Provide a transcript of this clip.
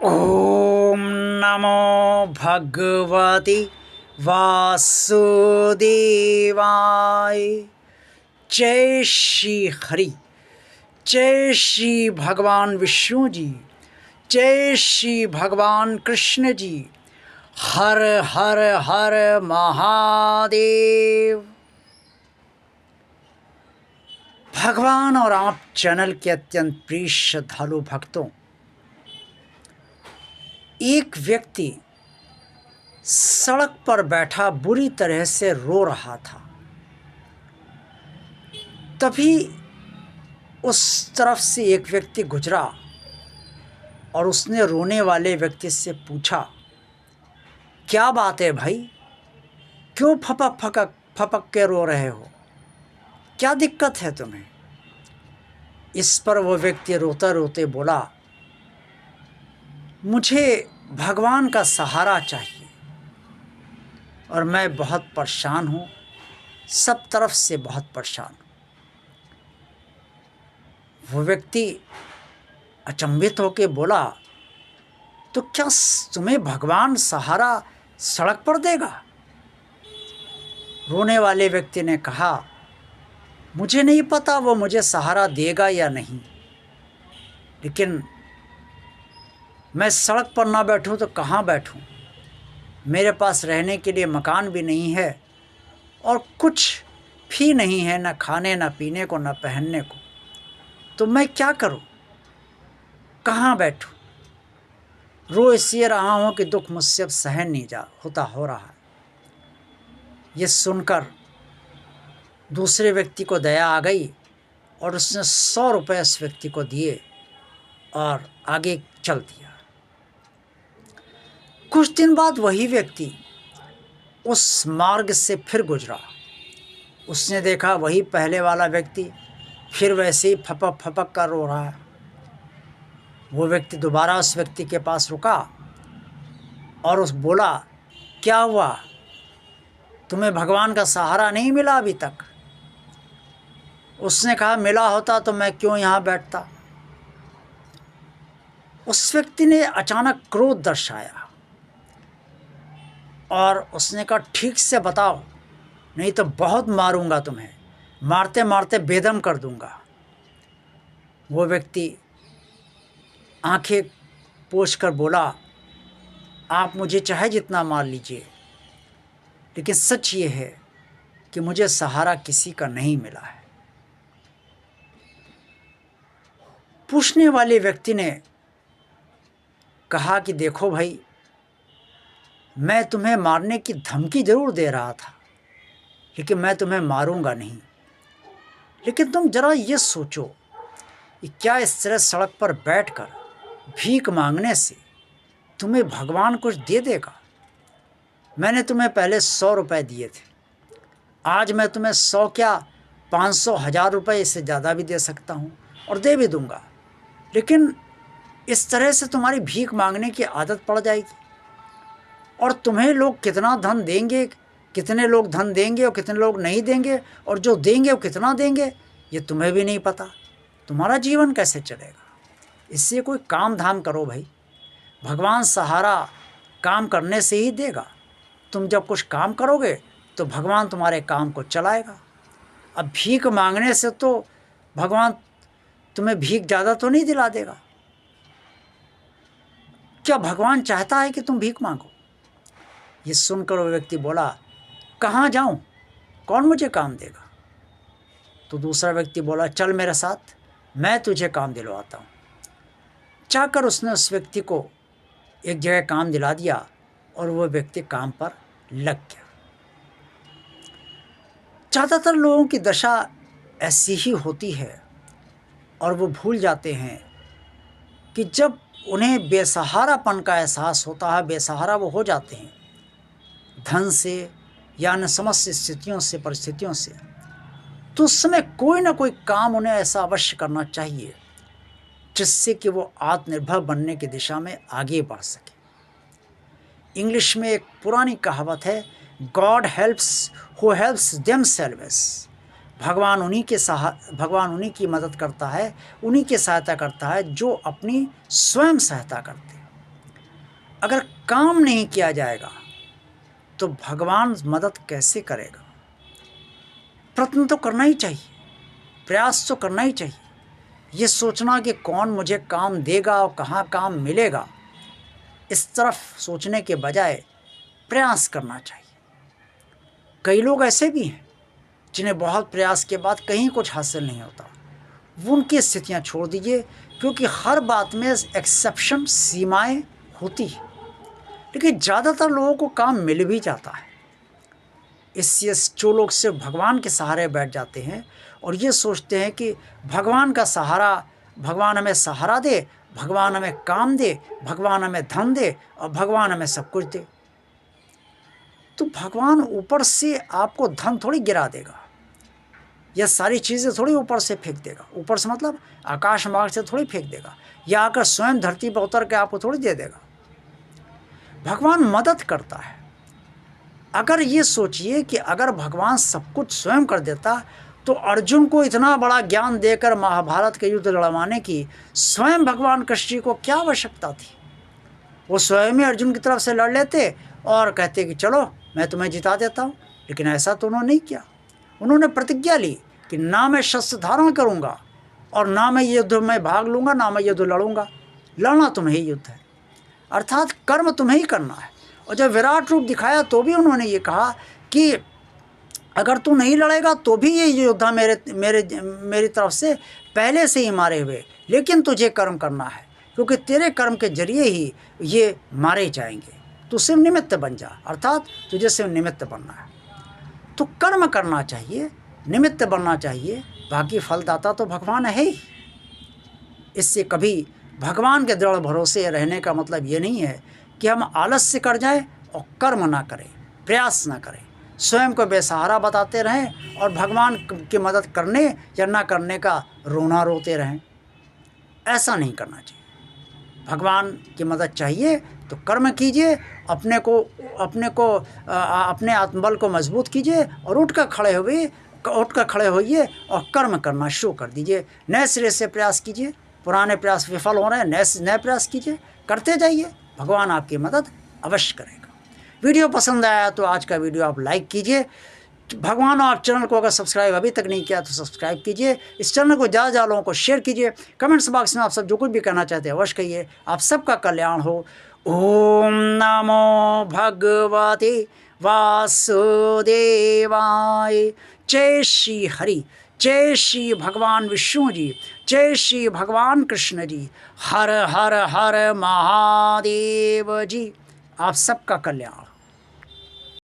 ओम नमो भगवते वासुदेवाय। जय श्री हरि, जय श्री भगवान विष्णु जी, जय श्री भगवान कृष्ण जी। हर हर हर महादेव। भगवान और आप चैनल के अत्यंत प्रिय श्रद्धालु भक्तों, एक व्यक्ति सड़क पर बैठा बुरी तरह से रो रहा था। तभी उस तरफ से एक व्यक्ति गुजरा और उसने रोने वाले व्यक्ति से पूछा, क्या बात है भाई, क्यों फपक के रो रहे हो, क्या दिक्कत है तुम्हें? इस पर वो व्यक्ति रोते रोते बोला, मुझे भगवान का सहारा चाहिए और मैं बहुत परेशान हूँ, सब तरफ से बहुत परेशान हूँ। वो व्यक्ति अचंभित होकर बोला, तो क्या तुम्हें भगवान सहारा सड़क पर देगा? रोने वाले व्यक्ति ने कहा, मुझे नहीं पता वो मुझे सहारा देगा या नहीं, लेकिन मैं सड़क पर ना बैठूं तो कहाँ बैठूं? मेरे पास रहने के लिए मकान भी नहीं है और कुछ भी नहीं है, ना खाने ना पीने को ना पहनने को, तो मैं क्या करूं, कहाँ बैठूं? रो इसलिए रहा हूं कि दुख मुझसे अब सहन नहीं हो रहा है। ये सुनकर दूसरे व्यक्ति को दया आ गई और उसने 100 रुपये उस व्यक्ति को दिए और आगे चल दिया। कुछ दिन बाद वही व्यक्ति उस मार्ग से फिर गुजरा। उसने देखा वही पहले वाला व्यक्ति फिर वैसे ही फपक कर रो रहा है। वो व्यक्ति दोबारा उस व्यक्ति के पास रुका और बोला, क्या हुआ, तुम्हें भगवान का सहारा नहीं मिला अभी तक? उसने कहा, मिला होता तो मैं क्यों यहाँ बैठता। उस व्यक्ति ने अचानक क्रोध दर्शाया और उसने कहा, ठीक से बताओ, नहीं तो बहुत मारूंगा तुम्हें, मारते मारते बेदम कर दूंगा। वो व्यक्ति आंखें पोंछकर बोला, आप मुझे चाहे जितना मार लीजिए, लेकिन सच ये है कि मुझे सहारा किसी का नहीं मिला है। पूछने वाले व्यक्ति ने कहा कि देखो भाई, मैं तुम्हें मारने की धमकी जरूर दे रहा था, लेकिन मैं तुम्हें मारूंगा नहीं। लेकिन तुम जरा ये सोचो कि क्या इस तरह सड़क पर बैठकर भीख मांगने से तुम्हें भगवान कुछ दे देगा? मैंने तुम्हें पहले 100 रुपये दिए थे, आज मैं तुम्हें 100 क्या 500 1000 रुपये इससे ज़्यादा भी दे सकता हूँ और दे भी दूंगा, लेकिन इस तरह से तुम्हारी भीख मांगने की आदत पड़ जाएगी और तुम्हें लोग कितना धन देंगे, कितने लोग धन देंगे और कितने लोग नहीं देंगे, और जो देंगे वो कितना देंगे ये तुम्हें भी नहीं पता। तुम्हारा जीवन कैसे चलेगा? इससे कोई काम धाम करो भाई, भगवान सहारा काम करने से ही देगा। तुम जब कुछ काम करोगे तो भगवान तुम्हारे काम को चलाएगा। अब भीख मांगने से तो भगवान तुम्हें भीख ज़्यादा तो नहीं दिला देगा। क्या भगवान चाहता है कि तुम भीख मांगो? ये सुनकर वो व्यक्ति बोला, कहाँ जाऊं, कौन मुझे काम देगा? तो दूसरा व्यक्ति बोला, चल मेरे साथ, मैं तुझे काम दिलवाता हूँ। चाहकर उसने उस व्यक्ति को एक जगह काम दिला दिया और वो व्यक्ति काम पर लग गया। ज़्यादातर लोगों की दशा ऐसी ही होती है और वो भूल जाते हैं कि जब उन्हें बेसहारापन का एहसास होता है, बेसहारा वो हो जाते हैं धन से या अन्य समस्त स्थितियों से, परिस्थितियों से, तो उस समय कोई ना कोई काम उन्हें ऐसा अवश्य करना चाहिए जिससे कि वो आत्मनिर्भर बनने की दिशा में आगे बढ़ सके। इंग्लिश में एक पुरानी कहावत है, God helps who helps themselves. भगवान उन्हीं की मदद करता है, उन्हीं की सहायता करता है जो अपनी स्वयं सहायता करते हैं। अगर काम नहीं किया जाएगा तो भगवान मदद कैसे करेगा? प्रयत्न तो करना ही चाहिए, प्रयास तो करना ही चाहिए। ये सोचना कि कौन मुझे काम देगा और कहाँ काम मिलेगा, इस तरफ सोचने के बजाय प्रयास करना चाहिए। कई लोग ऐसे भी हैं जिन्हें बहुत प्रयास के बाद कहीं कुछ हासिल नहीं होता, वो उनकी स्थितियाँ छोड़ दीजिए, क्योंकि हर बात में एक्सेप्शन, सीमाएं होती हैं, लेकिन ज़्यादातर लोगों को काम मिल भी जाता है। इससे जो लोग सिर्फ भगवान के सहारे बैठ जाते हैं और ये सोचते हैं कि भगवान का सहारा, भगवान हमें सहारा दे, भगवान हमें काम दे, भगवान हमें धन दे और भगवान हमें सब कुछ दे, तो भगवान ऊपर से आपको धन थोड़ी गिरा देगा, यह सारी चीज़ें थोड़ी ऊपर से फेंक देगा। ऊपर से मतलब आकाश मार्ग से थोड़ी फेंक देगा, या आकर स्वयं धरती पर उतर के आपको थोड़ी दे देगा। भगवान मदद करता है। अगर ये सोचिए कि अगर भगवान सब कुछ स्वयं कर देता तो अर्जुन को इतना बड़ा ज्ञान देकर महाभारत के युद्ध लड़वाने की स्वयं भगवान कृष्ण जी को क्या आवश्यकता थी? वो स्वयं ही अर्जुन की तरफ से लड़ लेते और कहते कि चलो मैं तुम्हें जिता देता हूँ, लेकिन ऐसा तो उन्होंने नहीं किया। उन्होंने प्रतिज्ञा ली कि ना मैं शस्त्र धारण करूँगा और ना मैं युद्ध में भाग लूँगा, ना मैं युद्ध लड़ूंगा। लड़ना तुम्हें ही युद्ध है, अर्थात कर्म तुम्हें ही करना है। और जब विराट रूप दिखाया तो भी उन्होंने ये कहा कि अगर तू नहीं लड़ेगा तो भी ये योद्धा मेरी तरफ से पहले से ही मारे हुए, लेकिन तुझे कर्म करना है, क्योंकि तेरे कर्म के जरिए ही ये मारे जाएंगे। तू सिर्फ निमित्त बन जा, अर्थात तुझे सिर्फ निमित्त बनना है। तो कर्म करना चाहिए, निमित्त बनना चाहिए, बाकी फलदाता तो भगवान है ही। इससे कभी भगवान के दृढ़ भरोसे रहने का मतलब ये नहीं है कि हम आलस्य कर जाएं और कर्म ना करें, प्रयास ना करें, स्वयं को बेसहारा बताते रहें और भगवान की मदद करने या ना करने का रोना रोते रहें। ऐसा नहीं करना चाहिए। भगवान की मदद चाहिए तो कर्म कीजिए, अपने आत्मबल को मजबूत कीजिए और उठकर खड़े होइए और कर्म करना शुरू कर दीजिए। नए सिरे से प्रयास कीजिए, पुराने प्रयास विफल हो रहे हैं, नए प्रयास कीजिए, करते जाइए, भगवान आपकी मदद अवश्य करेगा। वीडियो पसंद आया तो आज का वीडियो आप लाइक कीजिए। भगवान, आप चैनल को अगर सब्सक्राइब अभी तक नहीं किया तो सब्सक्राइब कीजिए। इस चैनल को ज़्यादा लोगों को शेयर कीजिए। कमेंट्स बॉक्स में आप सब जो कुछ भी कहना चाहते हैं अवश्य कहिए। आप सबका कल्याण हो। ओम नमो भगवते वासुदेवाय। जय श्री हरि, जय श्री भगवान विष्णु जी, जय श्री भगवान कृष्ण जी। हर हर हर महादेव जी। आप सबका कल्याण हो।